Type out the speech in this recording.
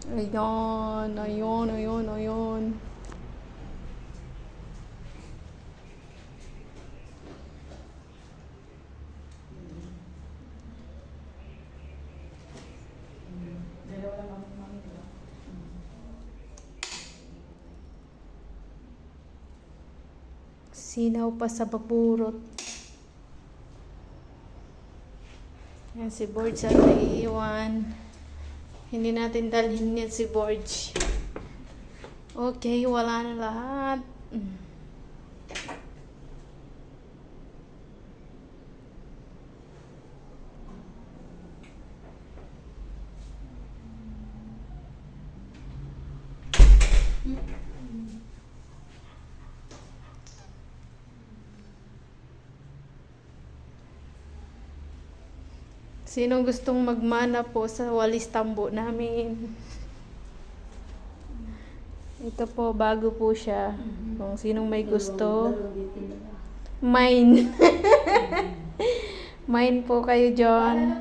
Ayan, ayun, ayun, ayun. Sinaw pa sa papurot. Yan si Borge ang naiiwan. Hindi natin dalhin yan si Borge. Okay, wala na lahat. Sino gustong magmana po sa walis tambo namin? Ito po, bago po siya. Kung sinong may gusto. Mine. Mine po kayo, John.